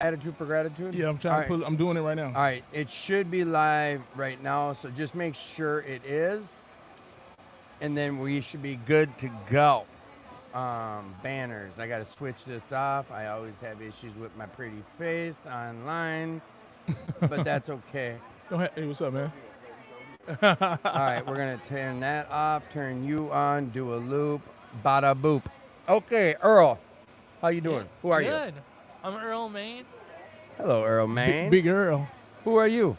Attitude for Gratitude? Yeah, I'm All trying to right. put. I'm doing it right now. All right. It should be live right now, so just make sure it is, and then we should be good to go. Banners. I got to switch this off. I always have issues with my pretty face online, but that's okay. Go ahead. Hey, what's up, man? All right, we're gonna turn that off, turn you on, do a loop, bada boop. Okay, Earl, how you Yeah, doing? Who are you? good. I'm Earl Maine. Hello, Earl Big, Maine. Big Earl. Who are you?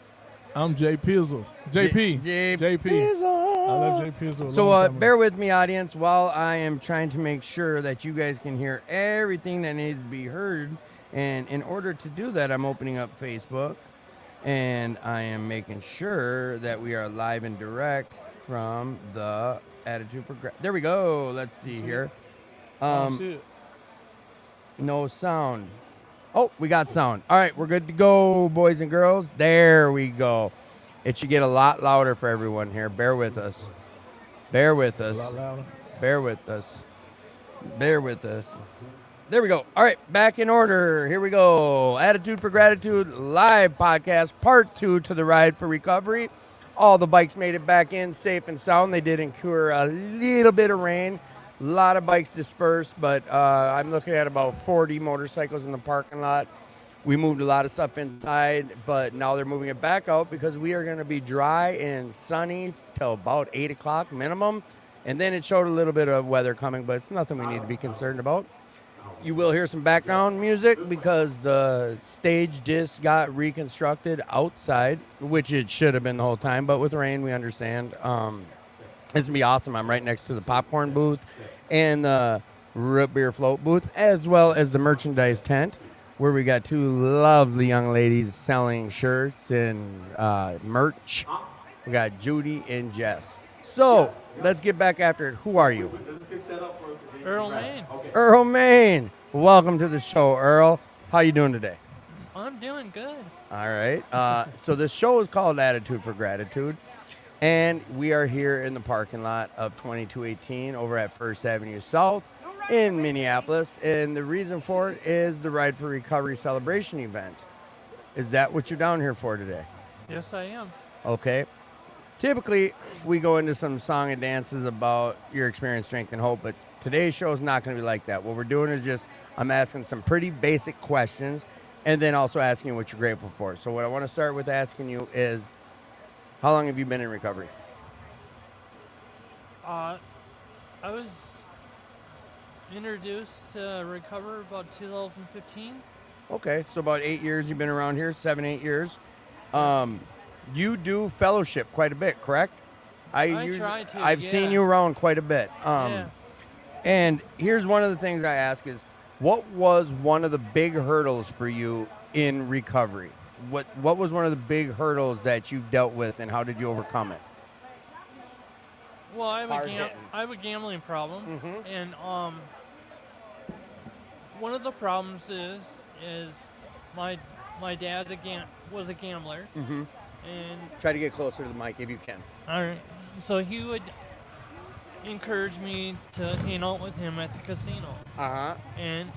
I'm Jay Pizzle. JP. JP. I love Jay Pizzle. a So long time ago. bear with me, audience, while I am trying to make sure that you guys can hear everything that needs to be heard. And in order to do that, I'm opening up Facebook, and I am making sure that we are live and direct from the Attitude for There we go. Let's see here. Oh, shit. No sound. Oh, we got sound. All right, we're good to go, boys and girls. There we go. It should get a lot louder for everyone here. Bear with us. Bear with A us. lot louder. Bear with us. Bear with us. There we go. All right, back in order. Here we go. Attitude for Gratitude live podcast, part 2 to the Ride for Recovery. All the bikes made it back in safe and sound. They did incur a little bit of rain. A lot of bikes dispersed, but I'm looking at about 40 motorcycles in the parking lot. We moved a lot of stuff inside, but now they're moving it back out because we are going to be dry and sunny till about 8 o'clock minimum. And then it showed a little bit of weather coming, but it's nothing we need to be concerned about. You will hear some background music because the stage just got reconstructed outside, which it should have been the whole time, but with rain, we understand. It's gonna be awesome. I'm right next to the popcorn booth and the root beer float booth, as well as the merchandise tent, where we got 2 lovely young ladies selling shirts and merch. We got Judy and Jess. So let's get back after it. Who are you? Earl Maine. Earl Maine. Welcome to the show, Earl. How you doing today? I'm doing good. All right. So this show is called Attitude for Gratitude, and we are here in the parking lot of 2218 over at First Avenue South in Minneapolis, and the reason for it is the Ride for Recovery celebration event. Is that what you're down here for today? Yes, I am. Okay. Typically, we go into some song and dances about your experience, strength, and hope, but today's show is not going to be like that. What we're doing is just, I'm asking some pretty basic questions and then also asking you what you're grateful for. So what I want to start with asking you is, how long have you been in recovery? I was introduced to Recover about 2015. Okay, so about 8 years you've been around here, 7, 8 years. You do fellowship quite a bit, correct? Try to, I've yeah. seen you around quite a bit. Yeah. And here's one of the things I ask is, what was one of the big hurdles for you in recovery? What was one of the big hurdles that you dealt with, and how did you overcome it? Well, I Hard hitting. have a gambling problem, Mhm. and one of the problems is my dad was a gambler, Mm-hmm. and Try to get closer to the mic if you can. so he would encourage me to hang out with him at the casino, Uh-huh. and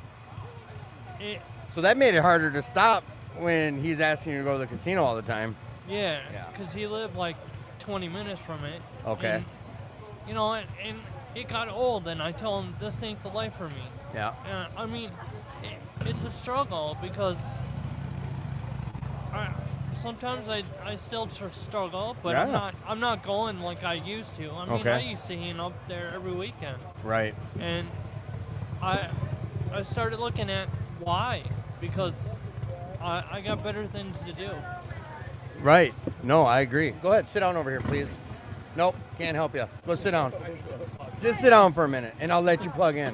it So that made it harder to stop when he's asking you to go to the casino all the time. yeah, Yeah. because he lived like 20 minutes from it. Okay. And it got old, and I told him this ain't the life for me. Yeah. I mean, it's a struggle because sometimes I still struggle, but Yeah. I'm not going like I used to. I mean, Okay. I used to hang up there every weekend, Right. and I started looking at why, because I got better things to do. Right. No, I agree. Go ahead, sit down over here, please. Nope, can't help you. Go sit down. Just sit down for a minute, and I'll let you plug in.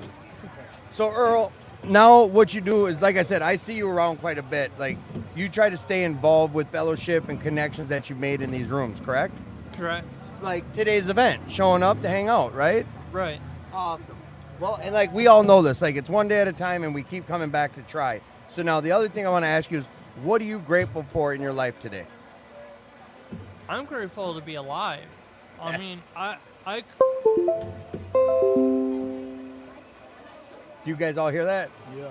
So, Earl, now what you do is, like I said, I see you around quite a bit. Like, you try to stay involved with fellowship and connections that you've made in these rooms, correct? Correct. Like today's event, showing up to hang out, right? Right. Awesome. Well, and like we all know this, like it's one day at a time, and we keep coming back to try. So now the other thing I want to ask you is, what are you grateful for in your life today? I'm grateful to be alive. I mean, I Do you guys all hear that? Yeah.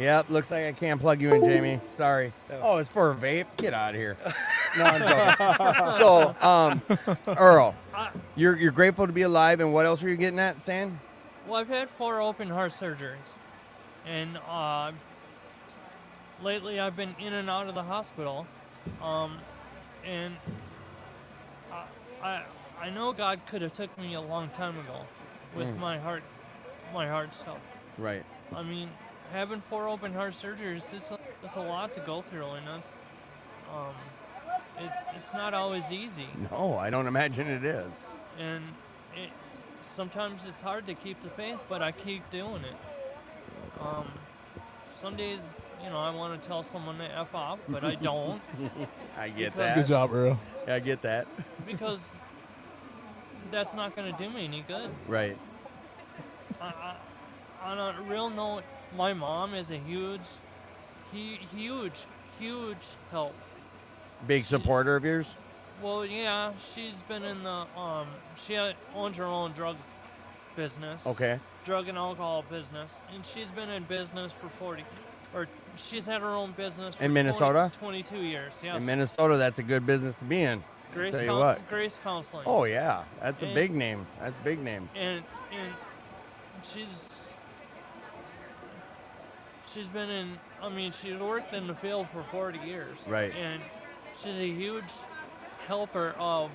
Yep, looks like I can't plug you in, Jamie. Sorry. Oh, it's for a vape? Get out of here. No, I'm joking. So, Earl, you're grateful to be alive, and what else are you getting at, saying? Well, I've had 4 open heart surgeries, and lately I've been in and out of the hospital, and I know God could have took me a long time ago with my heart stuff. Right. I mean, having 4 open heart surgeries, it's a lot to go through, and it's not always easy. No, I don't imagine it is. And sometimes it's hard to keep the faith, but I keep doing it. Some days, I want to tell someone to F off, but I don't. I get Because- that. Good job, Earl. I get that. Because that's not going to do me any good. Right. On a real note, my mom is a huge help. Big supporter of yours? Well, yeah, she's been in the she owns her own drug business. Okay. Drug and alcohol business, and she's been in business for she's had her own business for In Minnesota? 22 years. Yes. In Minnesota, that's a good business to be in. Grace, tell you what. Grace Counseling. Oh yeah, that's a And- big name. That's a big name. And she's been in. I mean, she's worked in the field for 40 years. Right. And she's a huge helper of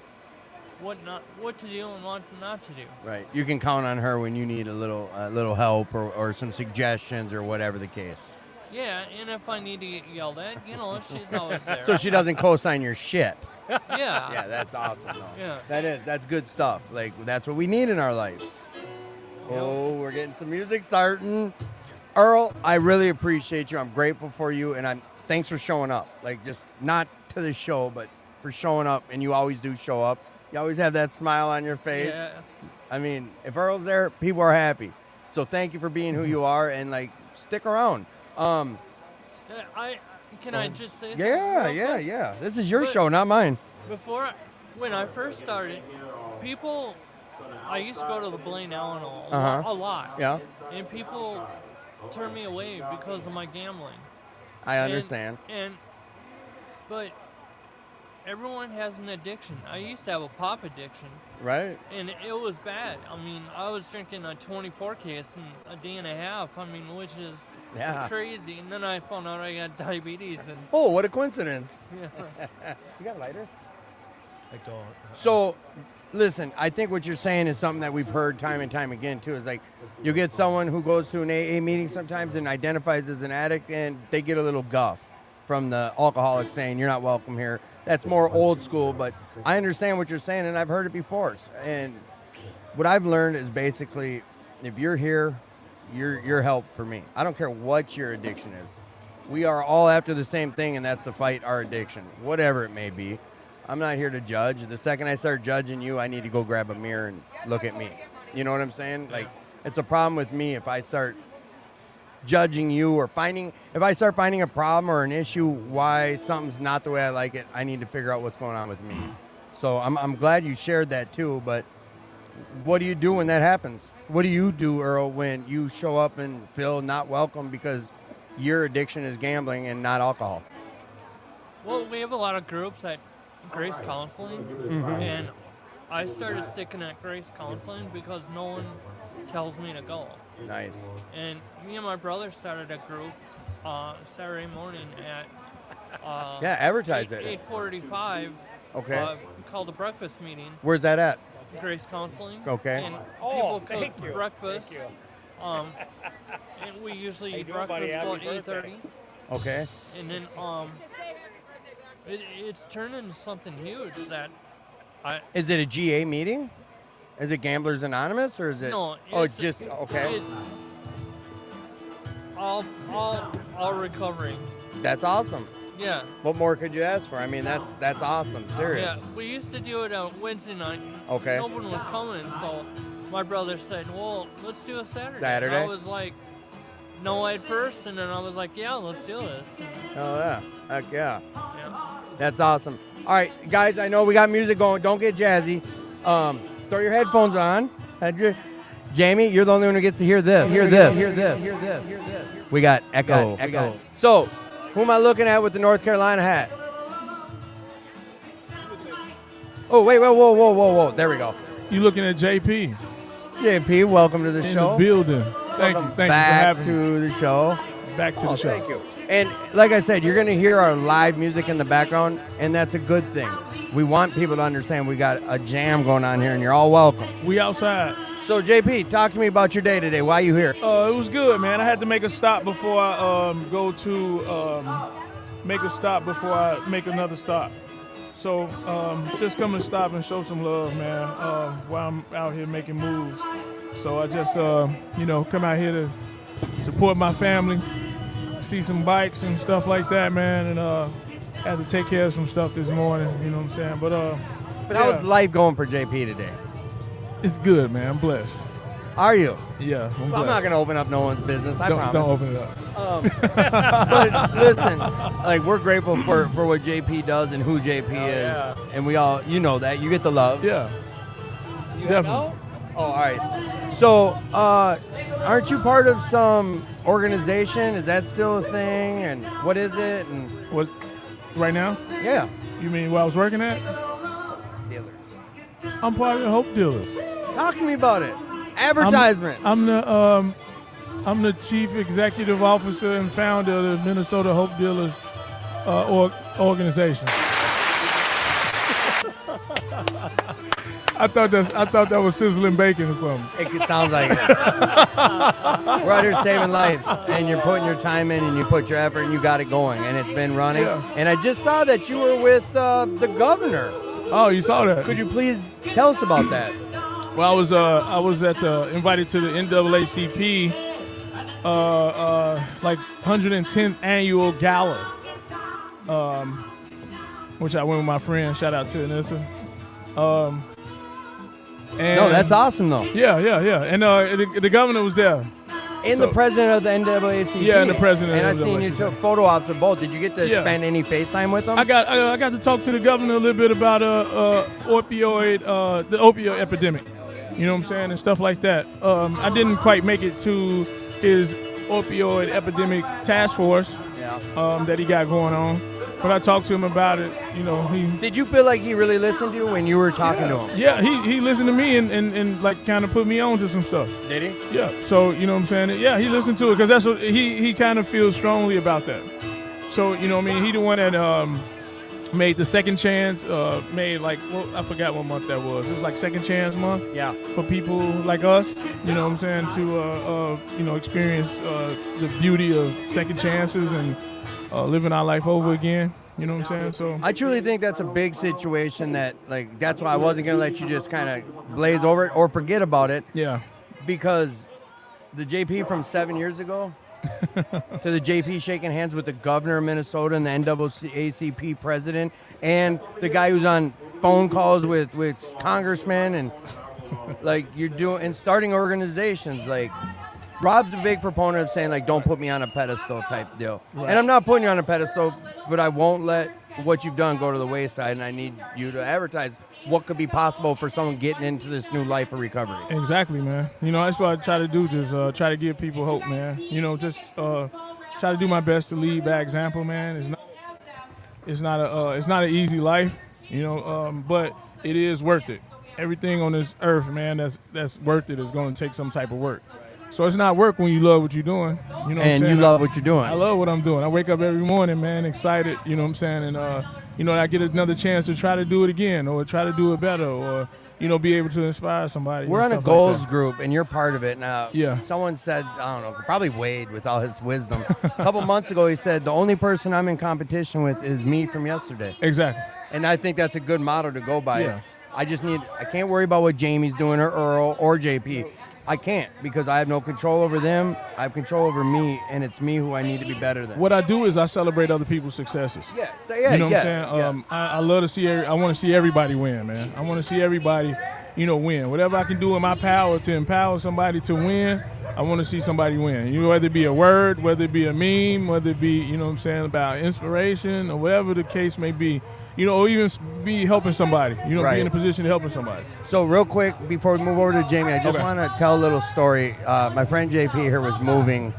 what to do and what not to do. Right. You can count on her when you need a little help or some suggestions or whatever the case. Yeah, and if I need to get yelled at, she's always there. So she doesn't co-sign your shit. Yeah. Yeah, that's awesome. Though. Yeah. That's good stuff. Like that's what we need in our lives. Oh, we're getting some music starting. Earl, I really appreciate you. I'm grateful for you, and thanks for showing up. Like just not to the show, but for showing up, and you always do show up. You always have that smile on your face. Yeah. I mean, if Earl's there, people are happy. So thank you for being who you are, and like stick around. Can I just say something? Yeah, real quick? yeah. This is your But- show, not mine. When I first started, I used to go to the Blaine Allen Uh-huh. a lot. Yeah, And people turned me away because of my gambling. I understand. But everyone has an addiction. I used to have a pop addiction, Right? and it was bad. I mean, I was drinking a 24 case in a day and a half. I mean, which is Yeah. crazy. And then I found out I got diabetes, and Oh, what a coincidence. You got a lighter? I don't. So, listen, I think what you're saying is something that we've heard time and time again, too. Is like you get someone who goes to an AA meeting sometimes and identifies as an addict, and they get a little guff from the alcoholic saying, you're not welcome here. That's more old school, but I understand what you're saying, and I've heard it before. And what I've learned is basically, if you're here, you're help for me. I don't care what your addiction is. We are all after the same thing, and that's to fight our addiction, whatever it may be. I'm not here to judge. The second I start judging you, I need to go grab a mirror and look at me. You know what I'm saying? Like, it's a problem with me if I start judging you or if I start finding a problem or an issue why something's not the way I like it, I need to figure out what's going on with me. So I'm glad you shared that too, but what do you do when that happens? What do you do, Earl, when you show up and feel not welcome because your addiction is gambling and not alcohol? well, we have a lot of groups at Grace Counseling, and I started sticking at Grace Counseling because no one tells me to go. Nice. And me and my brother started a group Saturday morning at Yeah, advertise it. 8:45. Okay. Called the breakfast meeting. Where's that at? Grace Counseling. Okay. And people cook breakfast. And we usually eat breakfast about 8:30. Okay. And then it's turned into something huge that Is it a GA meeting? Is it Gamblers Anonymous or is it? No, Oh, it's it's just okay. It's all recovery. That's awesome. Yeah. What more could you ask for? I mean, that's awesome. Serious. Yeah. We used to do it on Wednesday night. Okay. No one was coming, so my brother said, "Well, let's do a Saturday." Saturday? And I was like, "No" at first, and then I was like, "Yeah, let's do this." And, Oh yeah. Heck yeah. yeah. That's awesome. All right, guys. I know we got music going. Don't get jazzy. Throw your headphones on. Jamie, you're the only one who gets to hear this. Hear this. We got echo. So, who am I looking at with the North Carolina hat? Oh, wait, whoa. There we go. You looking at JP? JP, welcome to the show. In the building. Thank you for having me. Back to the show. Back to the show. Thank you. And like I said, you're going to hear our live music in the background, and that's a good thing. We want people to understand we got a jam going on here, and you're all welcome. We outside. So, JP, talk to me about your day today. Why are you here? It was good, man. I had to make a stop before I make another stop. So just come and stop and show some love, man, while I'm out here making moves. So I just, come out here to support my family, see some bikes and stuff like that, man, and had to take care of some stuff this morning, you know what I'm saying? But how's life going for JP today? It's good, man. I'm blessed. Are you? Yeah, I'm not going to open up no one's business, I promise. Don't open it up. But listen, like, we're grateful for what JP does and who JP is. And we all, you know that. You get the love. Yeah. You definitely. know? Oh, all right. So, aren't you part of some organization? Is that still a thing? And what is it? And What? Right now? yeah. You mean where I was working at? Dealers. I'm part of the Hope Dealers. Talk to me about it. Advertisement. I'm the chief executive officer and founder of the Minnesota Hope Dealers organization. I thought that was sizzling bacon or something. It sounds like it. We're out here saving lives, and you're putting your time in, and you put your effort, and you got it going, and it's been running. Yeah. And I just saw that you were with the governor. Oh, you saw that? Could you please tell us about that? Well, I was invited to the NAACP like 110th annual gala, which I went with my friend. Shout out to Anissa. And No, that's awesome though. Yeah. And the governor was there. And the president of the NAACP. Yeah, and the president. And I of the seen you NAACP. took photo ops of both. Did you get to Yeah. spend any FaceTime with them? I got to talk to the governor a little bit about the opioid epidemic. You know what I'm saying, and stuff like that. I didn't quite make it to his opioid epidemic task force that he got going on, but I talked to him about it. You know, Did you feel like he really listened to you when you were talking to him? Yeah, he listened to me and like kind of put me on to some stuff. Did he? Yeah, so you know what I'm saying. Yeah, he listened to it because that's what he kind of feels strongly about that. So you know what I mean. He the one that made the second chance. Made like I forgot what month that was. It was like second chance month. Yeah. For people like us, you know what I'm saying, to experience the beauty of second chances and living our life over again. You know what I'm saying? So I truly think that's a big situation that's why I wasn't going to let you just kind of blaze over it or forget about it. Yeah. Because the JP from 7 years ago to the JP shaking hands with the governor of Minnesota and the NAACP president and the guy who's on phone calls with congressmen and like you're doing and starting organizations. Like Rob's a big proponent of saying like don't put me on a pedestal type deal. Right. And I'm not putting you on a pedestal, but I won't let what you've done go to the wayside, and I need you to advertise what could be possible for someone getting into this new life of recovery. Exactly, man. You know, that's what I try to do, just try to give people hope, man. You know, just try to do my best to lead by example, man. It's not an easy life, you know, but it is worth it. Everything on this earth, man, that's worth it is going to take some type of work. So it's not work when you love what you're doing. You know what I'm saying? And you love what you're doing. I love what I'm doing. I wake up every morning, man, excited, you know what I'm saying? And, you know, I get another chance to try to do it again or try to do it better or, you know, be able to inspire somebody. We're on a goals group, and you're part of it now. Yeah. Someone said, I don't know, probably Wade with all his wisdom. A couple months ago, he said, the only person I'm in competition with is me from yesterday. Exactly. And I think that's a good motto to go by. Yeah. I can't worry about what Jamie's doing or Earl or JP. I can't because I have no control over them. I have control over me, and it's me who I need to be better than. What I do is I celebrate other people's successes. Yeah, say yeah, you know yes, what I'm saying? yes. I love to see. I want to see everybody win, man. I want to see everybody, you know, win. Whatever I can do in my power to empower somebody to win, I want to see somebody win. You know, whether it be a word, whether it be a meme, whether it be, you know what I'm saying, about inspiration or whatever the case may be, you know, or even be helping somebody, you know, Right. be in a position to helping somebody. So real quick, before we move over to Jamie, I just Okay. want to tell a little story. My friend JP here was moving,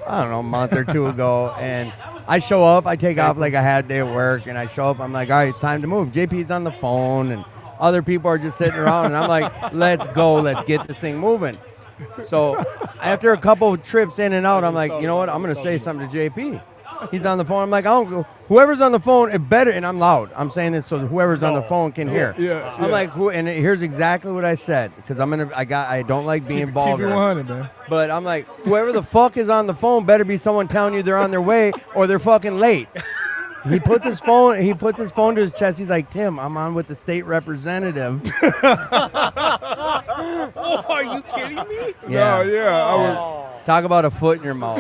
I don't know, a month or two ago, and I show up, I take off like I had a day at work, and I show up, I'm like, all right, it's time to move. JP's on the phone, and other people are just sitting around, and I'm like, let's go, let's get this thing moving. So after a couple of trips in and out, I'm like, you know what, I'm going to say something to JP. He's on the phone. I'm like, I don't go. Whoever's on the phone, it better, and I'm loud. I'm saying this so whoever's on the phone can hear. Yeah, I'm like, who? And here's exactly what I said, because I don't like being Keep it vulgar. 100, man. But I'm like, whoever the fuck is on the phone better be someone telling you they're on their way or they're fucking late. He puts his phone to his chest. He's like, Tim, I'm on with the state representative. Oh, are you kidding me? Yeah. No, yeah, I was. Talk about a foot in your mouth.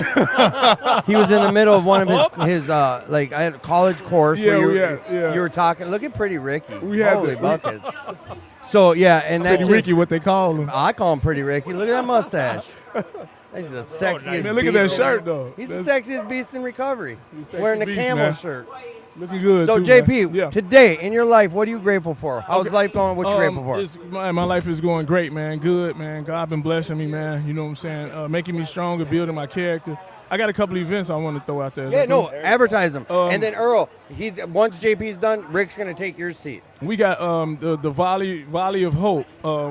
He was in the middle of one of his like I had a college course Yeah, where yeah. you were talking. Look at Pretty Ricky. We had Holy to- buckets. So yeah, and that's Pretty Ricky, what they call him. I call him Pretty Ricky. Look at that mustache. He's the sexiest. Man, look at that beast. shirt, though. He's the That's- sexiest beast in recovery. the Wearing the sexiest beast, camel man. shirt. Looking good. So too, JP, man. Yeah. today in your life, what are you grateful for? How's life going? What you grateful for? My life is going great, man. Good, man. God been blessing me, man. You know what I'm saying? Making me stronger, building my character. I got a couple events I want to throw out there. Yeah, no, advertise them. And then Earl, once JP's done, Rick's gonna take your seat. We got the Volley of Hope.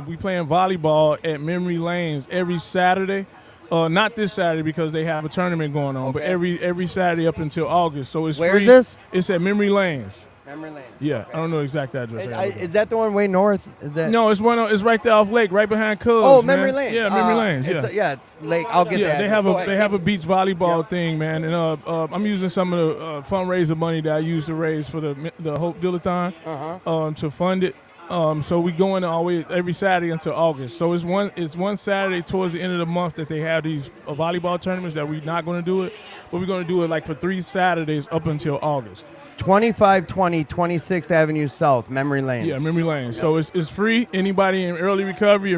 We playing volleyball at Memory Lanes every Saturday. Not this Saturday because they have a tournament going on, but Okay. every Saturday up until August. So it's Where's free. this? It's at Memory Lanes. Memory Lane. Yeah, Okay. I don't know the exact address. Is that the one way north? Is that? No, it's it's right there off Lake, right behind Cubs. Oh, man. Memory Lane. Yeah, Memory Lanes. Yeah. It's Lake. I'll get Yeah, that. they have Go ahead. they have a beach volleyball thing, man, and I'm using some of the fundraiser money that I used to raise for the Hope Dillathon to fund it. So we going always every Saturday until August. So it's one Saturday towards the end of the month that they have these volleyball tournaments that we're not going to do it, but we're going to do it like for 3 Saturdays up until August. 2520 26th Avenue South, Memory Lane. Yeah, Memory Lane. So it's free. Anybody in early recovery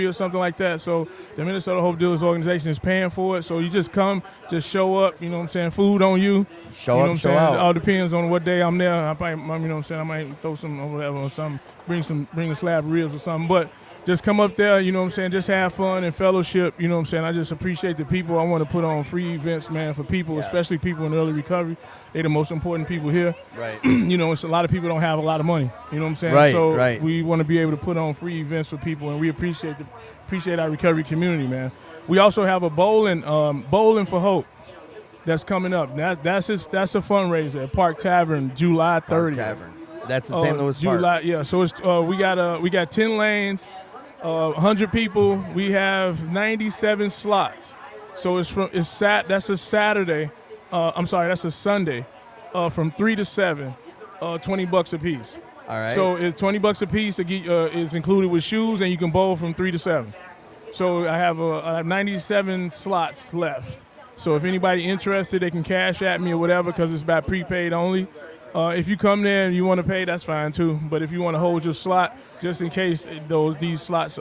or something like that. So the Minnesota Hope Dealers organization is paying for it. So you just come, just show up. You know what I'm saying? Food on you. Show you know up, what I'm show saying? out. It all depends on what day I'm there. I probably, you know what I'm saying? I might throw some or whatever or something. Bring a slab of ribs or something. But just come up there, you know what I'm saying, just have fun and fellowship, you know what I'm saying. I just appreciate the people. I want to put on free events, man, for people, especially people in early recovery. They're the most important people here. Right. You know, it's a lot of people don't have a lot of money, you know what I'm saying? Right, so right. we want to be able to put on free events for people, and we appreciate our recovery community, man. We also have a bowling for Hope that's coming up. That's a fundraiser at Park Tavern, July 30th. Tavern. That's in St. Louis July, Park. yeah. So it's we got 10 lanes, 100 people. We have 97 slots. So that's a Saturday. That's a Sunday, from 3 to 7, $20 a piece. All right. So it's $20 a piece. Is included with shoes, and you can bowl from 3 to 7. So I have 97 slots left. So if anybody interested, they can cash at me or whatever, because it's about prepaid only. If you come there and you want to pay, that's fine too. But if you want to hold your slot, just in case these slots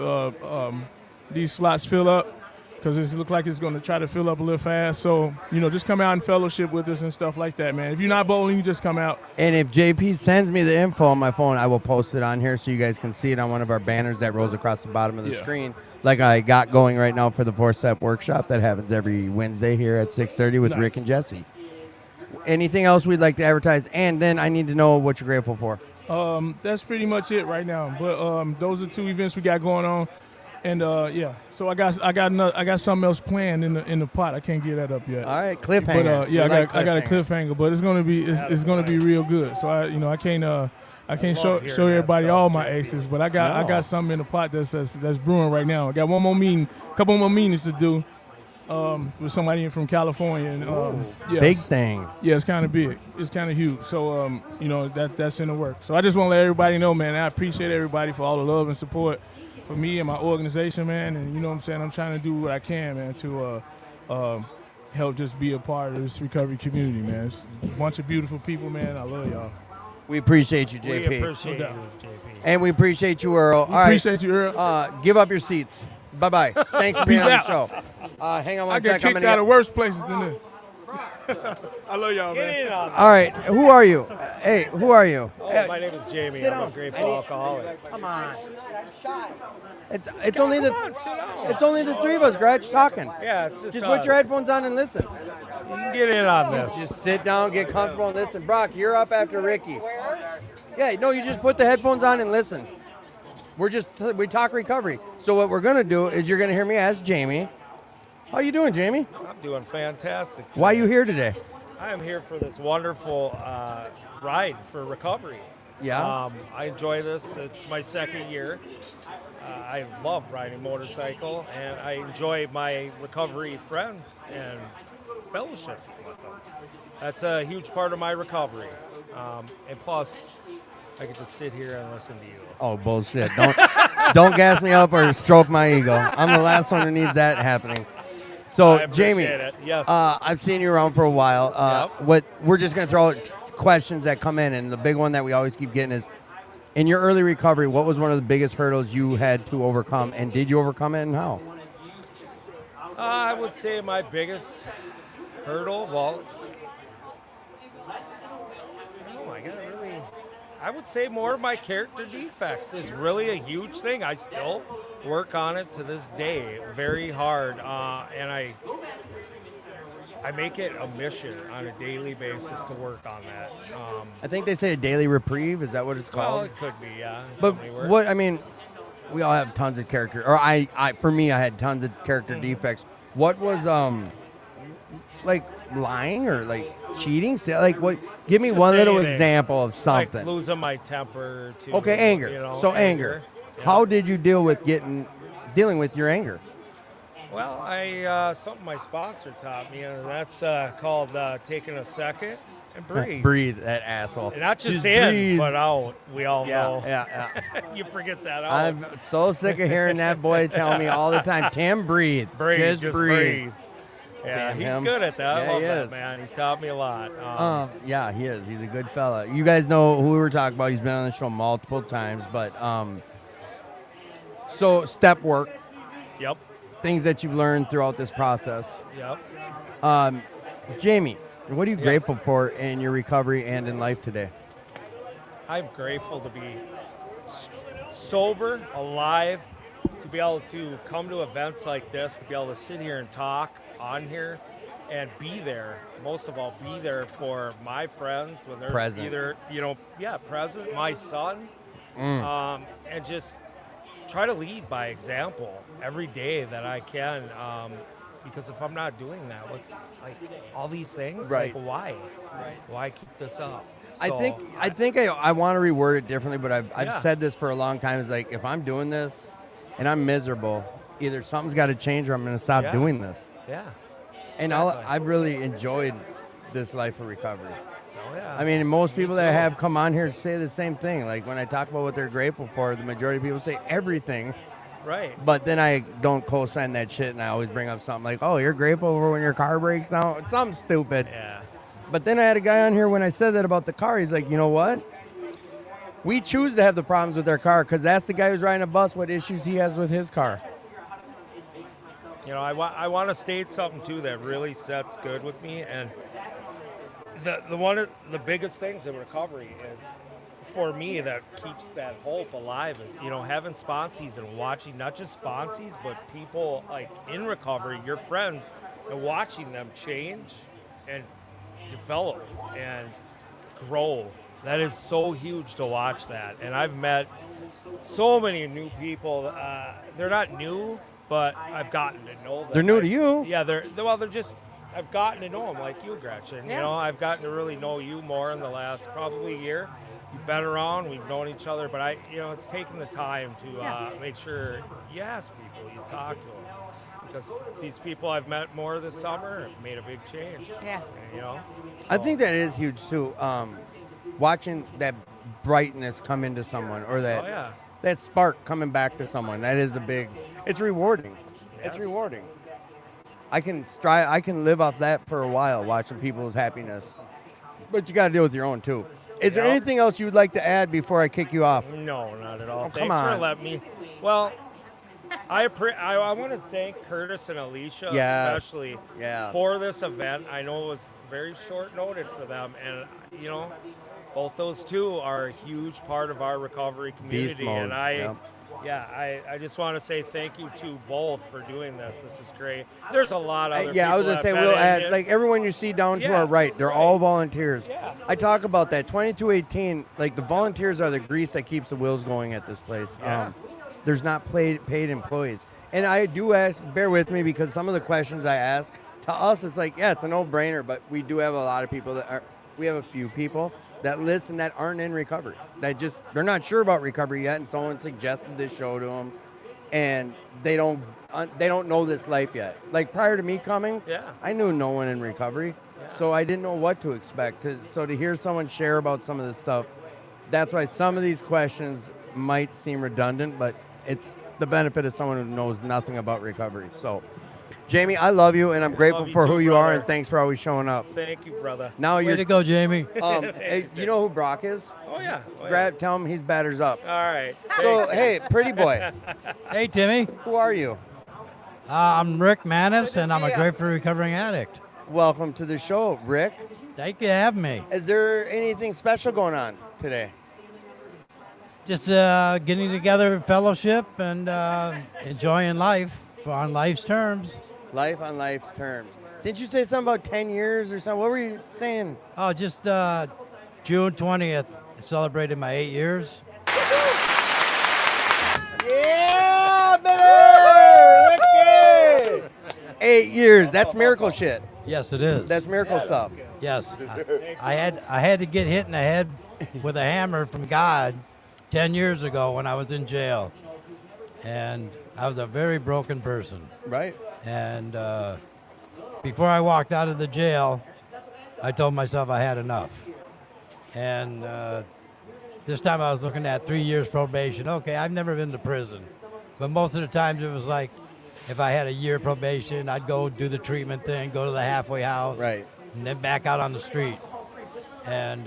fill up, because it looks like it's going to try to fill up a little fast. So, you know, just come out and fellowship with us and stuff like that, man. If you're not bowling, you just come out. And if JP sends me the info on my phone, I will post it on here so you guys can see it on one of our banners that rolls across the bottom of the screen, like I got going right now for the 4-Step workshop that happens every Wednesday here at 6:30 with Rick and Jesse. Anything else we'd like to advertise? And then I need to know what you're grateful for. That's pretty much it right now. But those are 2 events we got going on. And so I got something else planned in the pot. I can't get that up yet. All right, cliffhanger. But I got a cliffhanger, but it's gonna be real good. So I can't show everybody all my aces, but I got something in the pot that's brewing right now. I got couple more meetings to do with somebody from California. And big things. Yeah, it's kind of big. It's kind of huge. So that's in the works. So I just want to let everybody know, man. I appreciate everybody for all the love and support for me and my organization, man. And you know what I'm saying, I'm trying to do what I can, man, to help just be a part of this recovery community, man. It's a bunch of beautiful people, man. I love y'all. We appreciate you, We JP. appreciate No you, doubt. JP. And we appreciate you, Earl. We All right. appreciate you, Earl. Give up your seats. Bye-bye. Thanks for being Peace on the out. show. Hang on I one get sec. I'm kicked gonna out of worse places than this. I love y'all, Get man. in on All right. Who are you? Hey, who are you? Oh, my name is Jamie. Sit I'm down. a grateful alcoholic. Come on. It's only the Sit down. it's only the three of us, Gretch, talking. Yeah, it's just Just put your headphones on and listen. You can get in on this. Just sit down, get comfortable, and listen. Brock, you're up after Ricky. Yeah, no, you just put the headphones on and listen. We talk recovery. So what we're gonna do is you're gonna hear me ask Jamie, how you doing, Jamie? I'm doing fantastic. Why are you here today? I am here for this wonderful ride for recovery. Yeah. I enjoy this. It's my second year. I love riding motorcycle, and I enjoy my recovery friends and fellowship with them. That's a huge part of my recovery. And plus, I get to sit here and listen to you. Oh, bullshit! Don't gas me up or stroke my ego. I'm the last one who needs that happening. So, I appreciate Jamie, it. Yes. I've seen you around for a while. Yep. We're just gonna throw out questions that come in, and the big one that we always keep getting is, in your early recovery, what was one of the biggest hurdles you had to overcome, and did you overcome it, and how? I would say my biggest hurdle, well, I would say more of my character defects is really a huge thing. I still work on it to this day, very hard, and I make it a mission on a daily basis to work on that. I think they say a daily reprieve. Is that what it's Well, called? it could be, yeah. in so But many words. what I mean, we all have tons of character, or for me, I had tons of character defects. What was like lying or like cheating? Still, like what? Give me Just one little anything. example of something. Like losing my temper too. Okay, anger. you know, So anger. Yeah. How did you deal with dealing with your anger? Well, something my sponsor taught me, and that's called taking a second and breathe. Breathe, that asshole. And not just in, breathe. but out. We all know. Yeah. You forget that out. I'm so sick of hearing that boy tell me all the time, Tim, breathe. breathe. Just breathe. Yeah, Damn he's him. good at that. Yeah, I love he that is. man. He's taught me a lot. Yeah, he is. He's a good fella. You guys know who we were talking about. He's been on the show multiple times, but so step work, Yep. things that you've learned throughout this process. Yep. Jamie, what are you Yes. grateful for in your recovery and in life today? I'm grateful to be sober, alive, to be able to come to events like this, to be able to sit here and talk on here and be there. Most of all, be there for my friends when they're Present. either, present, my son, and just try to lead by example every day that I can. Because if I'm not doing that, what's like all these things? Right. Like why? Why keep this up? I So, think I want to reword it differently, but I've Yeah. said this for a long time. It's like, if I'm doing this and I'm miserable, either something's got to change or I'm going to stop Yeah. doing this. Yeah. And Exactly. I've really enjoyed this life of recovery. Oh yeah. I mean, most people that too. have come on here say the same thing. Like when I talk about what they're grateful for, the majority of people say everything, right. but then I don't co-sign that shit, and I always bring up something like, oh, you're grateful for when your car breaks down? It's something stupid. Yeah. But then I had a guy on here when I said that about the car. He's like, you know what? We choose to have the problems with our car because that's the guy who's riding a bus, what issues he has with his car. You know, I want to state something too that really sets good with me, and the one of the biggest things in recovery is for me that keeps that hope alive is having sponsees and watching not just sponsees but people like in recovery, your friends, and watching them change and develop and grow. That is so huge to watch that, and I've met so many new people. They're not new, but I've gotten to know them. They're new to you. Yeah, they're just. I've gotten to know them like you, Gretchen. You know, I've gotten to really know you more in the last probably year. You've been around, we've known each other, but it's taken the time to make sure you ask people, you talk to them, because these people I've met more this summer have made a big change. Yeah. I So- think that is huge too. Watching that brightness come into someone, or that Oh yeah. that spark coming back to someone, that is it's rewarding. It's Yes. rewarding. I can live off that for a while, watching people's happiness. But you got to deal with your own too. Is there Yep. anything else you would like to add before I kick you off? No, not at all. Oh, come Thanks on. for letting me. Well, I want to thank Curtis and Alicia Yes. especially Yeah. for this event. I know it was very short noted for them, and both those two are a huge part of our recovery Beast community. mode. And I just want to say thank you to both for doing this. This is great. There's a lot of other Yeah, I was people gonna say that we'll been in add it. like everyone you see down to Yeah, our right. They're right. all volunteers. Yeah. I talk about that 2218. Like the volunteers are the grease that keeps the wheels going at this place. Yeah. There's not paid employees, and I do ask. Bear with me because some of the questions I ask to us, it's like it's a no-brainer. But we do have a lot of people that are. We have a few people that listen that aren't in recovery. They're not sure about recovery yet, and someone suggested this show to them. And they don't know this life yet. Like prior to me coming, Yeah. I knew no one in recovery, so I didn't know what to expect. So to hear someone share about some of this stuff, that's why some of these questions might seem redundant, but it's the benefit of someone who knows nothing about recovery. So, Jamie, I love you, and I'm grateful Love you for too, who you are, brother. and thanks for always showing up. Thank you, brother. Now Way you're. to go, Jamie. Hey, you know who Brock is? Oh yeah. Oh, yeah. Grab, tell him he's batters up. All right. So hey, pretty boy, Hey, Timmy. who are you? I'm Rick Manis, and I'm a grateful recovering addict. Welcome to the show, Rick. Thank you for having me. Is there anything special going on today? Just getting together in fellowship and enjoying life on life's terms. Life on life's terms. Didn't you say something about 10 years or something? What were you saying? Oh, just June 20th, I celebrated my 8 years. Yeah, baby! Ricky! 8 years. That's miracle shit. Yes, it is. That's miracle stuff. Yes, I had to get hit in the head with a hammer from God 10 years ago when I was in jail, and I was a very broken person. Right? And before I walked out of the jail, I told myself I had enough. And this time I was looking at 3 years probation. Okay, I've never been to prison, but most of the times it was like, if I had a year probation, I'd go do the treatment thing, go to the halfway house, Right. and then back out on the street. And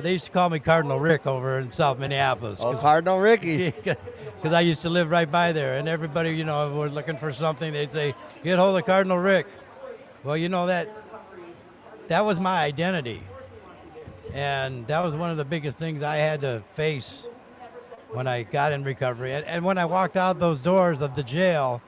they used to call me Cardinal Rick over in South Minneapolis. Oh, Cardinal Ricky. Because I used to live right by there, and everybody, were looking for something. They'd say, "Get hold of Cardinal Rick." Well, that was my identity, and that was one of the biggest things I had to face when I got in recovery. And when I walked out those doors of the jail,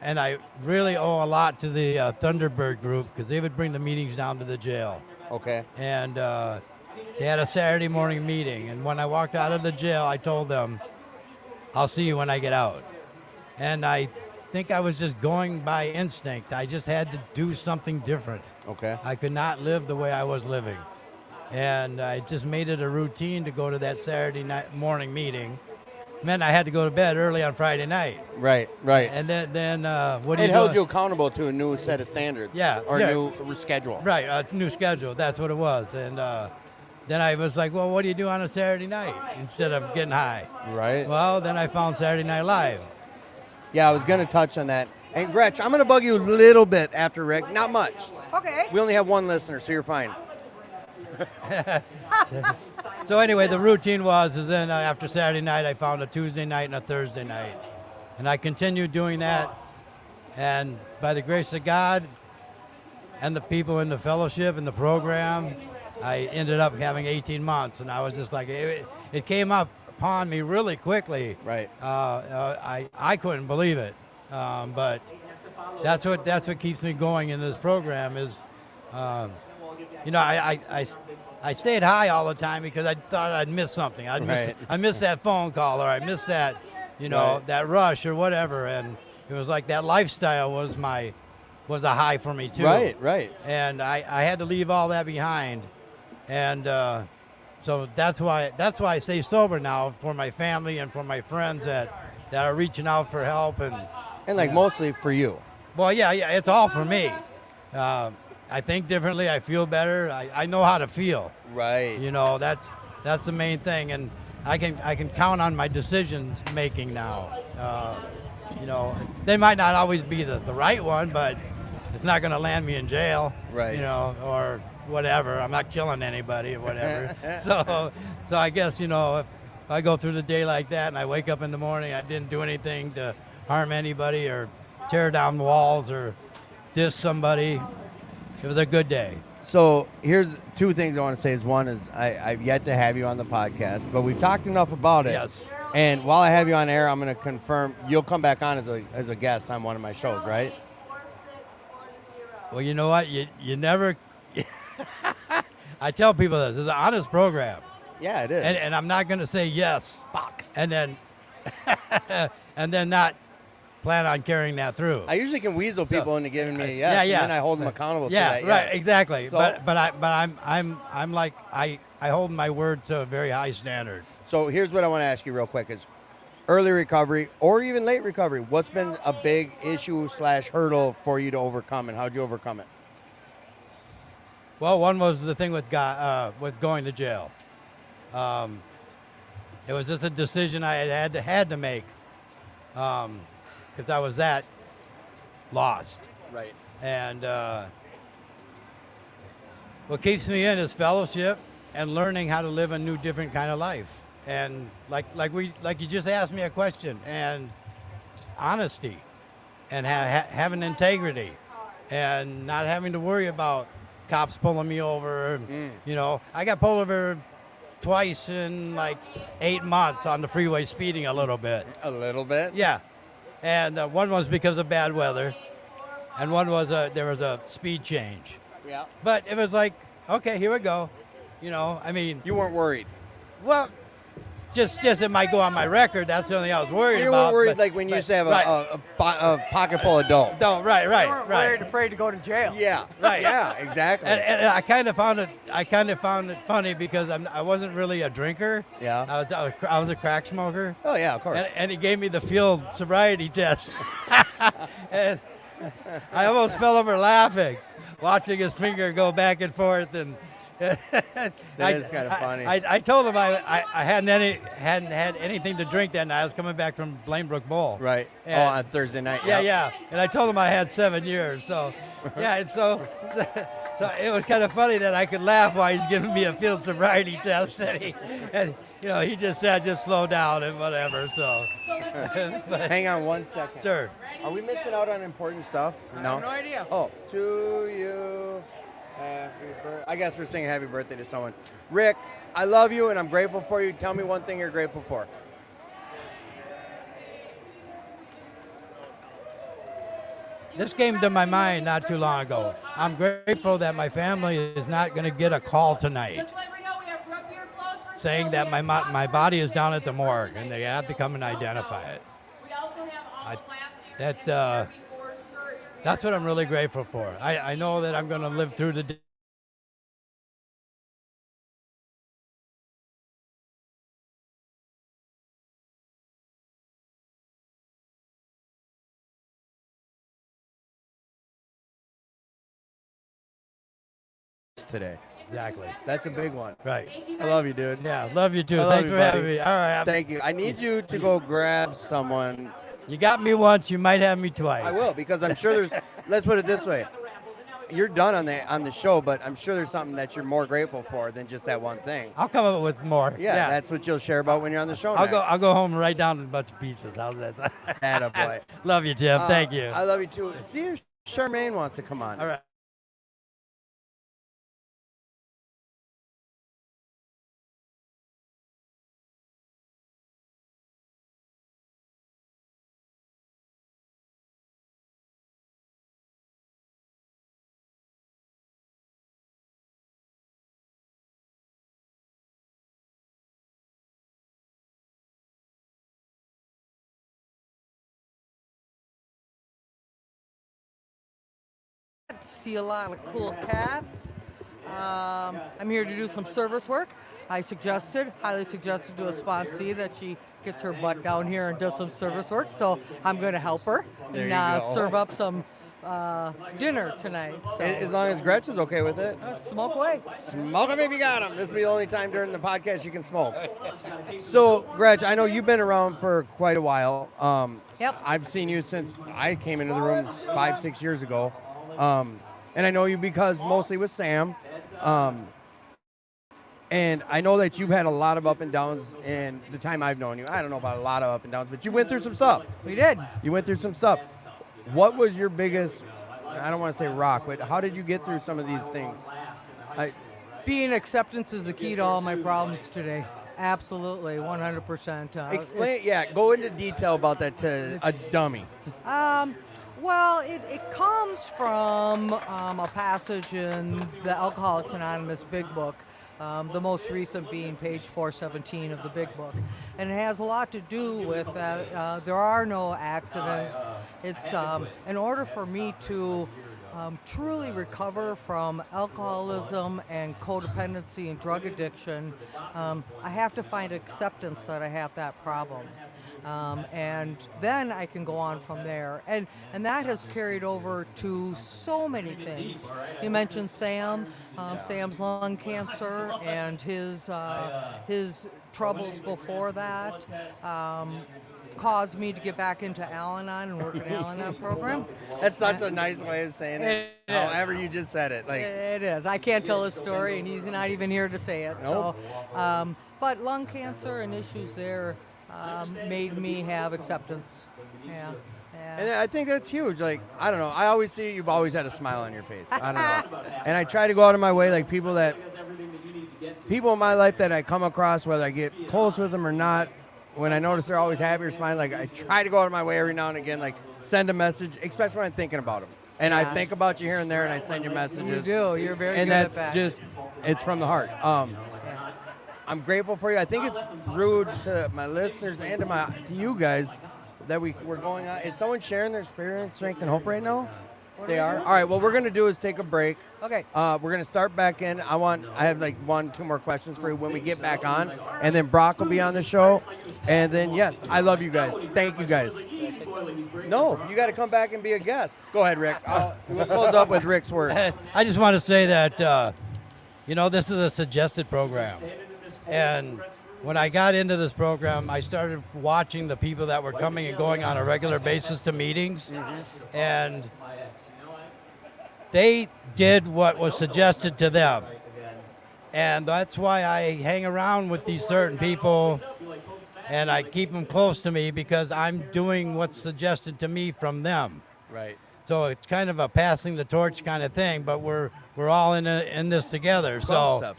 and I really owe a lot to the Thunderbird group because they would bring the meetings down to the jail. Okay. And they had a Saturday morning meeting. And when I walked out of the jail, I told them, "I'll see you when I get out." And I think I was just going by instinct. I just had to do something different. Okay. I could not live the way I was living. And I just made it a routine to go to that Saturday morning meeting. Meant I had to go to bed early on Friday night. Right. And then what do It you held do? you accountable to a new set of standards. Yeah, Or yeah. new schedule. Right, new schedule. That's what it was. And then I was like, well, what do you do on a Saturday night instead of getting high? Right. Well, then I found Saturday Night Live. Yeah, I was going to touch on that. And Gretch, I'm going to bug you a little bit after Rick. Not much. Okay. We only have one listener, so you're fine. So anyway, the routine is then after Saturday night, I found a Tuesday night and a Thursday night. And I continued doing that. And by the grace of God and the people in the fellowship and the program, I ended up having 18 months. And I was just like, it came up upon me really quickly. Right. I couldn't believe it. But that's what keeps me going in this program is, I stayed high all the time because I thought I'd miss something. I missed that phone call, or I missed that, Right. that rush or whatever. And it was like that lifestyle was a high for me too. Right. And I had to leave all that behind. And so that's why I stay sober now, for my family and for my friends that are reaching out for help. And like mostly for you. Well, yeah, it's all for me. I think differently. I feel better. I know how to feel. Right. That's the main thing, and I can count on my decisions making now. They might not always be the right one, but it's not going to land me in jail, Right. you know, or whatever. I'm not killing anybody or whatever. so I guess, you know, if I go through the day like that and I wake up in the morning, I didn't do anything to harm anybody or tear down walls or diss somebody, it was a good day. So here's two things I want to say. Is one is I've yet to have you on the podcast, but we've talked enough about it. Yes. And while I have you on air, I'm going to confirm you'll come back on as a guest on one of my shows, right? Well, you know what? You never. I tell people this. It's an honest program, Yeah, it is. and I'm not going to say yes, and then and then not plan on carrying that through. I usually can weasel people into giving me a yes, yeah, yeah. and then I hold them accountable Yeah, to that. right, exactly. So- but I'm like I hold my word to a very high standard. So here's what I want to ask you real quick is early recovery or even late recovery, what's been a big issue / hurdle for you to overcome, and how'd you overcome it? Well, one was the thing with going to jail. It was just a decision I had to make because I was that lost. Right. And what keeps me in is fellowship and learning how to live a new, different kind of life. And like you just asked me a question, and honesty, and having integrity, and not having to worry about cops pulling me over. You know, I got pulled over twice in like 8 months on the freeway speeding a little bit. A little bit? Yeah, and one was because of bad weather, and one was there was a speed change. Yeah. But it was like, okay, here we go. You know, I mean, You weren't worried? well, just it might go on my record. That's the only thing I was worried You about. weren't worried but- like when you but- used to have right. a pocket full of dope? No, right. You weren't worried, afraid to go to jail. Yeah. Right. Yeah, exactly. And I kind of found it funny because I wasn't really a drinker. Yeah. I was a crack smoker. Oh, yeah, of course. And he gave me the field sobriety test. And I almost fell over laughing, watching his finger go back and forth. And That is kind of funny. I told him I hadn't had anything to drink that night. I was coming back from Blanebrook Bowl. Right. And- on Thursday night. Yeah, yep. yeah. And I told him I had 7 years. So, yeah, and so it was kind of funny that I could laugh while he's giving me a field sobriety test. And you know, he just said, just slow down and whatever. So, but, Hang on 1 second. sure. Are we missing out on important stuff? I have no idea. Oh, to you. Happy birthday. I guess we're singing happy birthday to someone. Rick, I love you and I'm grateful for you. Tell me one thing you're grateful for. This came to my mind not too long ago. I'm grateful that my family is not going to get a call tonight saying that my body is down at the morgue and they have to come and identify it. That's what I'm really grateful for. I know that I'm going to live through the day. Today. Exactly. That's a big one. Right. I love you, dude. Yeah, love you too. I love Thanks you, for having buddy. me. All right. Thank you. I need you to go grab someone. You got me once, you might have me twice. I will, because I'm sure there's, let's put it this way. You're done on the show, but I'm sure there's something that you're more grateful for than just that one thing. I'll come up with more. Yeah, that's what you'll share about when you're on the show. I'll go home and write down a bunch of pieces. How's that? Attaboy. Love you, Tim. Thank you. I love you too. See if Charmaine wants to come on. All right. See a lot of cool cats. I'm here to do some service work. I highly suggested to a sponsee that she gets her butt down here and does some service work. So I'm going to help her There and you go. serve up some dinner tonight. So, As long as Gretchen's okay with it. smoke away. Smoke him if you got him. This will be the only time during the podcast you can smoke. So, Gretch, I know you've been around for quite a while. Yep. I've seen you since I came into the rooms 5-6 years ago. And I know you because mostly with Sam. And I know that you've had a lot of up and downs in the time I've known you. I don't know about a lot of up and downs, but you went through some stuff. We did. You went through some stuff. What was your biggest, I don't want to say rock, but how did you get through some of these things? Being acceptance is the key to all my problems today. Absolutely, 100%. Explain, go into detail about that to a dummy. Well, it comes from a passage in the Alcoholics Anonymous Big Book, the most recent being page 417 of the Big Book. And it has a lot to do with there are no accidents. It's in order for me to truly recover from alcoholism and codependency and drug addiction, I have to find acceptance that I have that problem. And then I can go on from there. And that has carried over to so many things. You mentioned Sam, Sam's lung cancer and his troubles before that. Caused me to get back into Al-Anon and work in the Al-Anon program. That's such a nice way of saying it. However you just said it. It is. I can't tell his story, and he's not even here to say it. Nope. So, but lung cancer and issues there made me have acceptance. Yeah. And I think that's huge. Like, I don't know. I always see you've always had a smile on your face. I don't know. And I try to go out of my way, like people in my life that I come across, whether I get close with them or not, when I notice they're always happy or smiling, like I try to go out of my way every now and again, like send a message, especially when I'm thinking about them. And I think about you here and there, and I send you messages. You do. You're very good at that. And that's just, it's from the heart. I'm grateful for you. I think it's rude to my listeners and to you guys that we're going on. Is someone sharing their experience, strength, and hope right now? They are? All right, what we're going to do is take a break. Okay. We're going to start back in. I have like 1-2 more questions for you when we get back on. And then Brock will be on the show. And then, yes, I love you guys. Thank you guys. No, you got to come back and be a guest. Go ahead, Rick. We'll close up with Rick's word. I just want to say that, this is a suggested program. And when I got into this program, I started watching the people that were coming and going on a regular basis to meetings. Mm-hmm. And they did what was suggested to them. And that's why I hang around with these certain people and I keep them close to me because I'm doing what's suggested to me from them. Right. So it's kind of a passing the torch kind of thing, but we're all in this together. So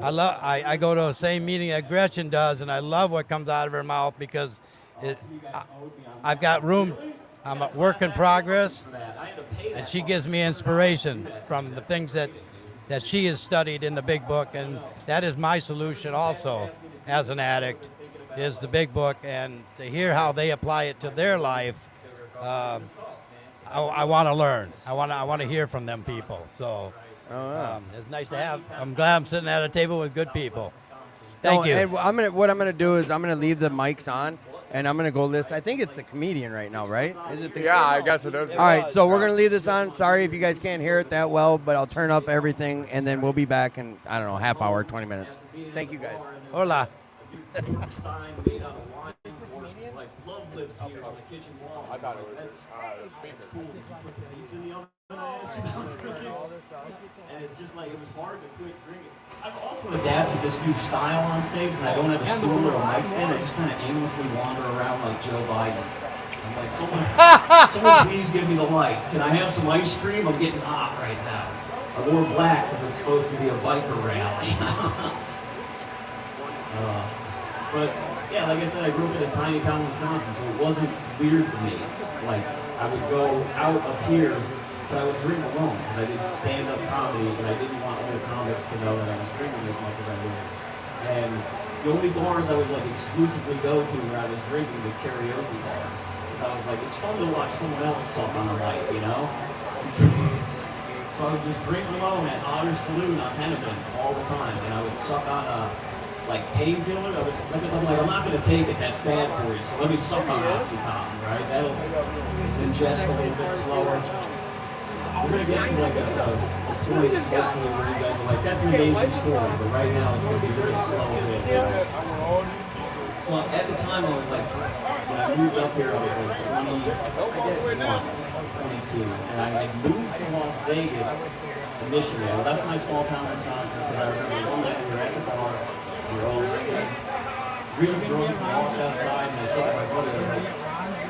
I go to the same meeting that Gretchen does, and I love what comes out of her mouth because I've got room. I'm a work in progress, and she gives me inspiration from the things that she has studied in the Big Book, and that is my solution also as an addict, is the Big Book, and to hear how they apply it to their life. I want to learn. I want to hear from them people. So it's nice to have. I'm glad I'm sitting at a table with good people. Thank you. And what I'm gonna do is I'm gonna leave the mics on, and I'm gonna go listen. I think it's the comedian right now, right? Is it the I guess it is. All right, so we're gonna leave this on. Sorry if you guys can't hear it that well, but I'll turn up everything, and then we'll be back in half hour, 20 minutes. Thank you guys. Hola. Like love lives here on the kitchen wall. I thought it was. That's cool. You put the pizza in the oven, and it's just like it was hard to quit drinking. I've also adapted this new style on stage, and I don't have a stool or a mic stand. I just kind of aimlessly wander around like Joe Biden. I'm like, someone please give me the light. Can I have some ice cream? I'm getting hot right now. I wore black because it's supposed to be a biker rally. But yeah, like I said, I grew up in a tiny town in Wisconsin, so it wasn't weird for me. Like, I would go out up here, but I would drink alone because I did stand-up comedy, and I didn't want other comics to know that I was drinking as much as I would. And the only bars I would like exclusively go to where I was drinking was karaoke bars, because I was like, it's fun to watch someone else suck on a mic, you know? So I would just drink alone at Otter Saloon on Hennepin all the time, and I would suck on a painkiller, because I'm like, I'm not going to take it, that's bad for you, so let me suck on Oxycontin, right? That'll ingest a little bit slower. We're going to get to like a point, hopefully, where you guys are like, that's an amazing story, but right now it's going to be really slow. So at the time I was like when I moved up here, I was like 21, 22, and I had moved to Las Vegas initially. I left my small town Wisconsin because I remember one night we were at the bar, we were all drinking, really drunk, and I walked outside and I said to my brother, I was like,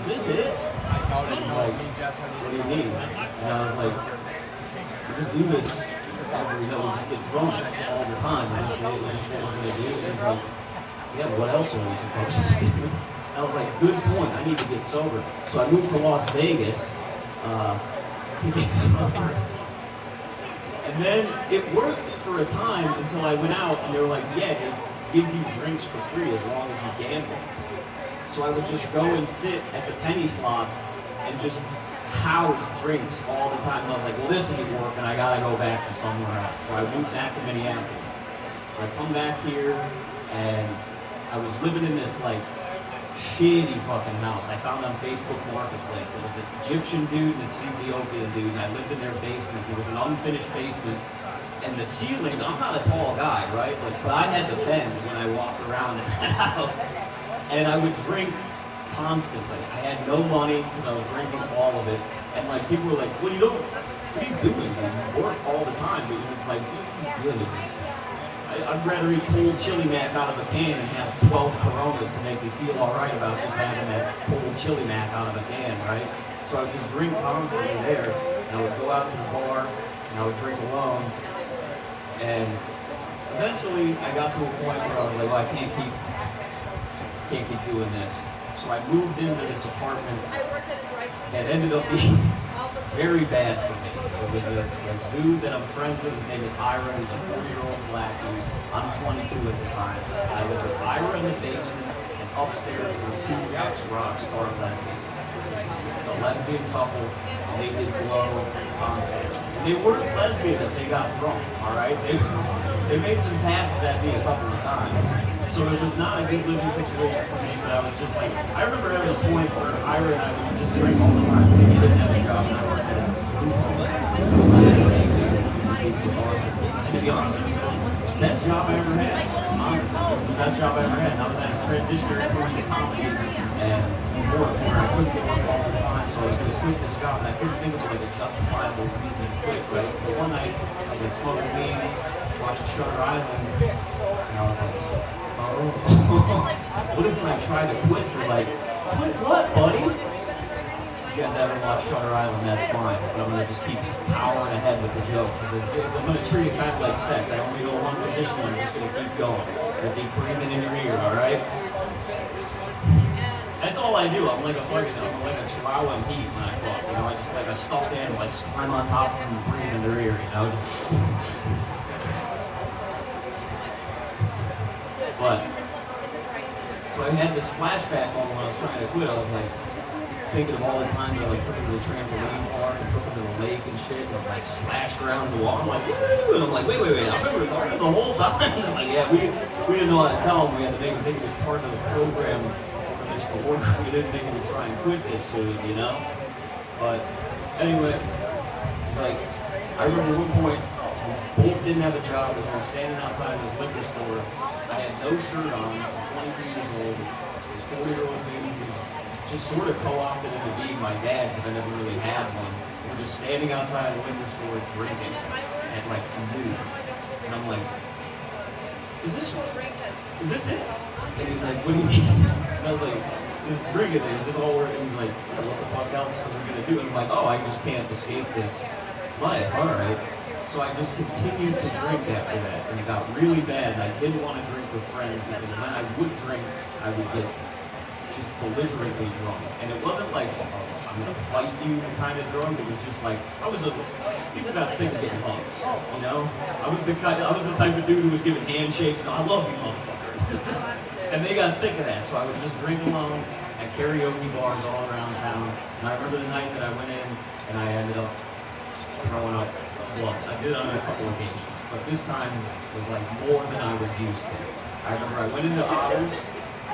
is this it? He's like, what do you mean? And I was like, we just do this every, we just get drunk all the time. Is this it? Is this what we're going to do? And he's like, yeah, what else are we supposed to do? I was like, good point, I need to get sober. So I moved to Las Vegas to get sober. And then it worked for a time until I went out and they were like, yeah, they give you drinks for free as long as you gamble. So I would just go and sit at the penny slots and just house drinks all the time. And I was like, well, this ain't working, I gotta go back to somewhere else. So I moved back to Minneapolis. I come back here and I was living in this like shitty fucking house. I found on Facebook Marketplace. It was this Egyptian dude and this Ethiopian dude, and I lived in their basement. It was an unfinished basement. And the ceiling, I'm not a tall guy, right? But I had to bend when I walked around in that house. And I would drink constantly. I had no money because I was drinking all of it. And like people were like, what are you doing, man? You work all the time. But it's like, really? I'd rather eat cold chili mac out of a can and have 12 Coronas to make me feel all right about just having that cold chili mac out of a can, right? So I would just drink constantly there, and I would go out to the bar, and I would drink alone. And eventually, I got to a point where I was like, well, I can't keep doing this. So I moved into this apartment that ended up being very bad for me. It was this dude that I'm friends with. His name is Ira. He's a 40-year-old black dude. I'm 22 at the time. I lived with Ira in the basement, and upstairs were two ex-rock star lesbians. A lesbian couple, and they did blow constantly. And they weren't lesbian if they got drunk, all right? They made some passes at me a couple of times. So it was not a good living situation for me, but I was just like, I remember having a point where Ira and I would just drink all the time because he didn't have a job and I worked at a group home. And to be honest with you, best job I ever had. Honestly, it was the best job I ever had. And I was at a transitionary point in comedy and work where I couldn't get work all the time, so I was going to quit this job, and I couldn't think of like a justifiable reason to quit, right? So one night, I was like smoking weed, watching Shutter Island, and I was like, oh, what if when I try to quit, they're like, quit what, buddy? If you guys haven't watched Shutter Island, that's fine, but I'm going to just keep powering ahead with the joke, because I'm going to treat it kind of like sex. I only go one position, and I'm just going to keep going. I'm going to keep breathing in your ear, all right? That's all I do. I'm like a chihuahua in heat when I fuck. You know, I just like a stuffed animal. I just climb on top of them and breathe in their ear, you know? But, so I had this flashback moment when I was trying to quit. I was like, thinking of all the times I like took him to the trampoline park and took him to the lake and shit, and like splashed around the wall. I'm like, woo! And I'm like, wait, I remember the whole time. And I'm like, yeah, we didn't know how to tell him. We had to make him think it was part of the program. The work. We didn't think we would try and quit this soon, you know? But anyway, it's like, I remember one point, we both didn't have a job, and we were standing outside of this liquor store. I had no shirt on, I'm 23 years old, this 40-year-old dude who's just sort of co-opted into being my dad, because I never really had one. We were just standing outside the liquor store drinking at like noon. And I'm like, is this it? And he's like, what do you mean? And I was like, this drinking thing, is this all working? He's like, what the fuck else are we gonna do? And I'm like, oh, I just can't escape this life, all right. So I just continued to drink after that, and it got really bad, and I didn't want to drink with friends, because when I would drink, I would get just belligerently drunk. And it wasn't like, I'm gonna fight you kind of drunk, it was just like, people got sick of getting hugs, you know? I was the type of dude who was giving handshakes, and I love you, motherfucker. And they got sick of that, so I would just drink alone at karaoke bars all around town. And I remember the night that I went in and I ended up throwing up blood. I did it on a couple occasions, but this time was like more than I was used to. I remember I went into Otters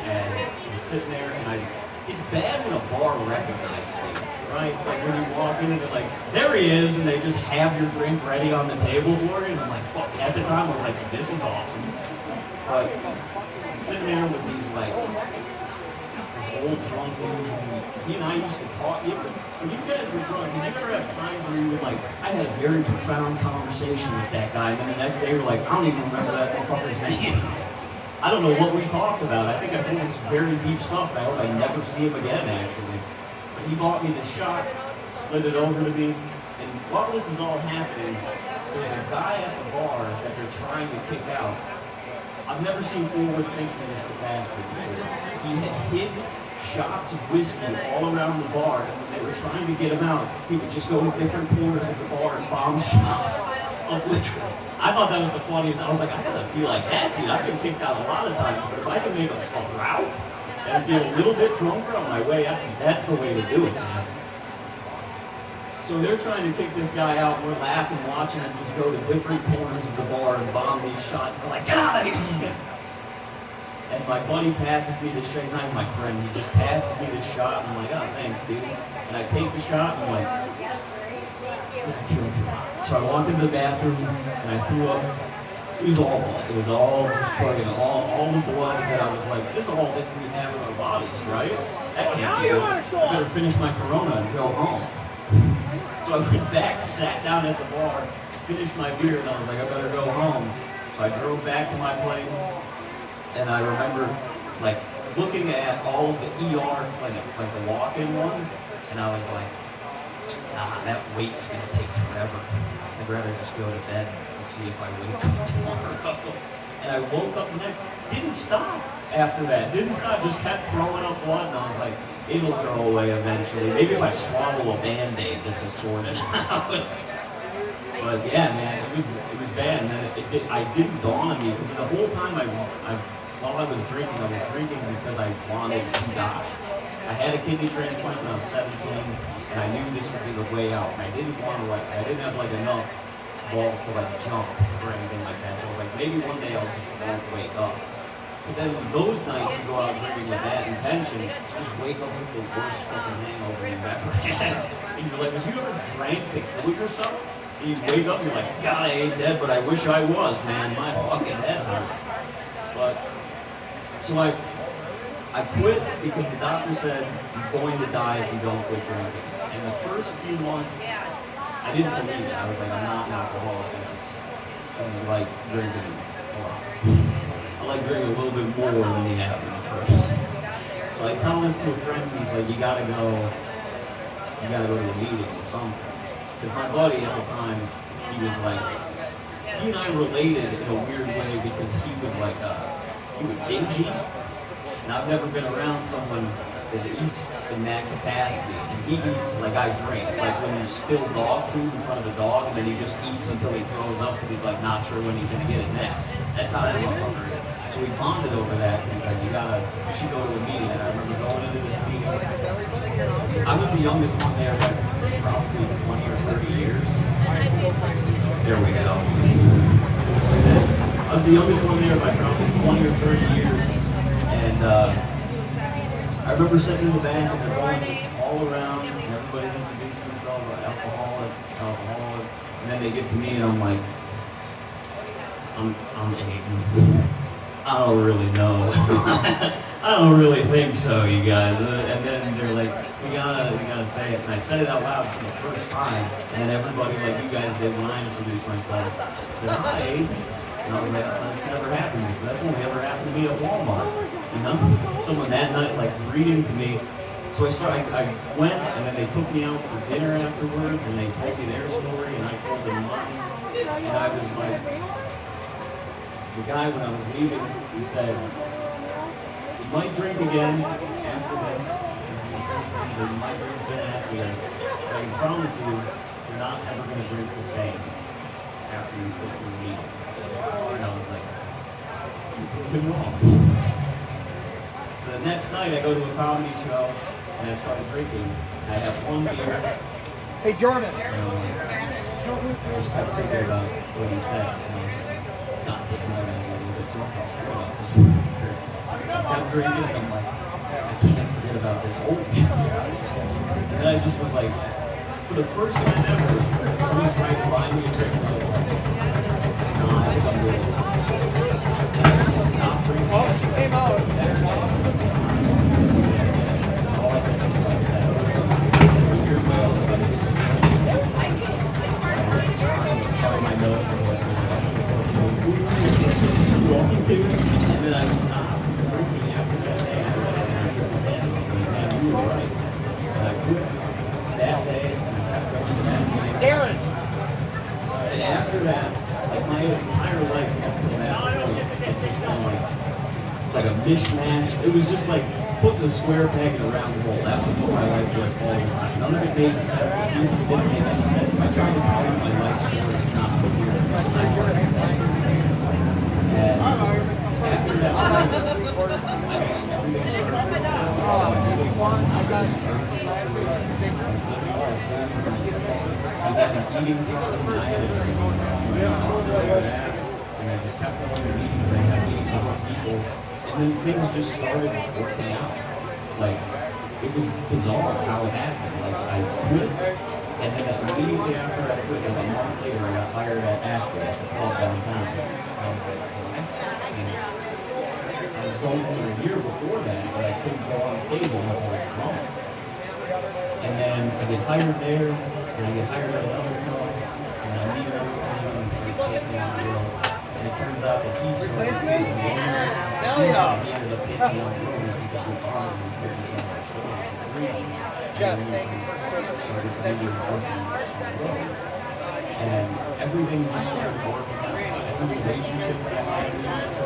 and was sitting there, and it's bad when a bar recognizes you, right? Like when you walk in and they're like, there he is, and they just have your drink ready on the table for you, and I'm like, fuck. At the time I was like, this is awesome. But sitting there with these like this old drunk dude. He and I used to talk. When you guys were drunk, did you ever have times where you would like, I had a very profound conversation with that guy, and then the next day you're like, I don't even remember that motherfucker's name. I don't know what we talked about. I think I told him some very deep stuff. I hope I never see him again, actually. But he bought me the shot, slid it over to me, and while this is all happening, there's a guy at the bar that they're trying to kick out. I've never seen forward thinking so fast before. He had hid shots of whiskey all around the bar, and when they were trying to get him out, he would just go to different corners of the bar and bomb shots of liquor. I thought that was the funniest. I was like, I gotta be like that, dude. I've been kicked out a lot of times, but if I can make a route and be a little bit drunker on my way out, that's the way to do it, man. So they're trying to kick this guy out, and we're laughing, watching him just go to different corners of the bar and bomb these shots. We're like, get out of here! And my buddy passes me the shot. He's not even my friend. He just passes me the shot, and I'm like, oh, thanks, dude. And I take the shot, and I'm like, I'm feeling too hot. So I walked into the bathroom, and I threw up. It was all blood. It was all just fucking all the blood that I was like, this is all that we have in our bodies, right? That can't be good. I better finish my Corona and go home. So I went back, sat down at the bar, finished my beer, and I was like, I better go home. So I drove back to my place, and I remember like looking at all of the ER clinics, like the walk-in ones, and I was like, nah, that wait's gonna take forever. I'd rather just go to bed and see if I wake up tomorrow. And I woke up the next, didn't stop after that, didn't stop, just kept throwing up blood, and I was like, it'll go away eventually. Maybe if I swallow a Band-Aid, this will sort it out. But yeah, man, it was bad. And then it didn't dawn on me, because the whole time while I was drinking because I wanted to die. I had a kidney transplant when I was 17, and I knew this would be the way out. And I didn't want to I didn't have like enough balls to like jump or anything like that. So I was like, maybe one day I'll just won't wake up. But then those nights you go out drinking with that intention, just wake up with the worst fucking hangover you've ever had. And you're like, have you ever drank to kill yourself? And you wake up and you're like, God, I ain't dead, but I wish I was, man. My fucking head hurts. But, so I quit because the doctor said, you're going to die if you don't quit drinking. And the first few months, I didn't believe it. I was like, I'm not an alcoholic. I was like drinking a lot. I like drinking a little bit more than the average person. So I tell this to a friend, he's like, you gotta go to a meeting or something. Because my buddy at the time, he was like, he and I related in a weird way because he was like, he was bingy. And I've never been around someone that eats in that capacity. And he eats like I drink. Like when you spill dog food in front of the dog and then he just eats until he throws up because he's like not sure when he's gonna get it next. That's how that motherfucker is. So we bonded over that, and he's like, you should go to a meeting. And I remember going into this meeting. I was the youngest one there by probably 20 or 30 years. There we go. I was the youngest one there by probably 20 or 30 years. And I remember sitting in the back, and they're going all around, and everybody's introducing themselves like alcoholic. And then they get to me, and I'm like, I'm Aiden. I don't really know. I don't really think so, you guys. And then they're like, we gotta say it. And I said it out loud for the first time. And then everybody, like you guys did when I introduced myself, said, hi, Aiden. And I was like, that's never happened before. That's only ever happened to me at Walmart. You know? Someone that night, like, reading to me. So I went, and then they took me out for dinner afterwards, and they told me their story, and I told them mine. And I was like, the guy, when I was leaving, he said, you might drink again after this. This is your first one, so you might drink again after this. But I can promise you, you're not ever going to drink the same after you sit through the meeting. And I was like, you're proven wrong. So the next night, I go to a comedy show, and I start drinking. I have one beer. Hey, Jordan. I just kept thinking about what he said. And I was like, not thinking about it, a little bit drunk off the I kept drinking, and I'm like, I can't forget about this old beer. And then I just was like, for the first time ever, someone tried to buy me a drink, and I was like, no, I think I'm good. And I stopped drinking. Oh, she came out. That's why. a mishmash. It was just like putting a square peg in a round hole. That was what my life was all the time. None of it made sense. The pieces didn't make any sense. If I tried to tell you my life story, it's not coherent. And after that, I just everything started. I had an eating problem. I had a drinking problem. And I just kept going to meetings. I kept meeting other people. And then things just started working out. Like, it was bizarre how it happened. Like, I quit. And then immediately after I quit, like a month later, I got hired at Actor at the club downtown. I was like, what? And I was going for a year before that, but I couldn't go on stage unless I was drunk. And then I get hired there, and I get hired at another club, and I meet everybody, and he starts taking me on the road. And it turns out that he started doing the he ended up taking me on the road because we found him and told me some of our stories. Started thinking working on the road. And everything just started working out. Every relationship that I had was nice.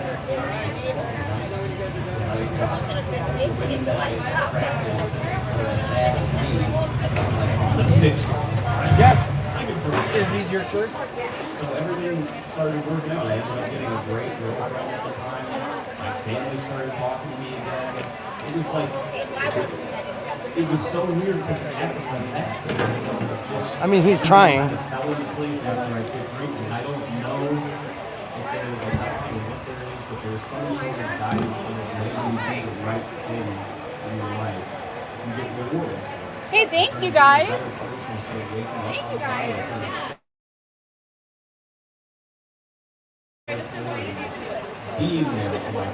Because I just, the women that I attracted were as bad as me, and I'm like, I'm the fixer. Yes. I can correct Is these your shirts? So everything started working out. I ended up getting a great girlfriend at the time. My family started talking to me again. It was like, it was so weird because it happened like that. Just, I mean, he's trying. I fell into place after I quit drinking. I don't know if there's a nothing or what there is, but there's some sort of guidance that is letting you do the right thing in your life. You get rewarded. Hey, thanks, you guys. Thank you guys. Being there for my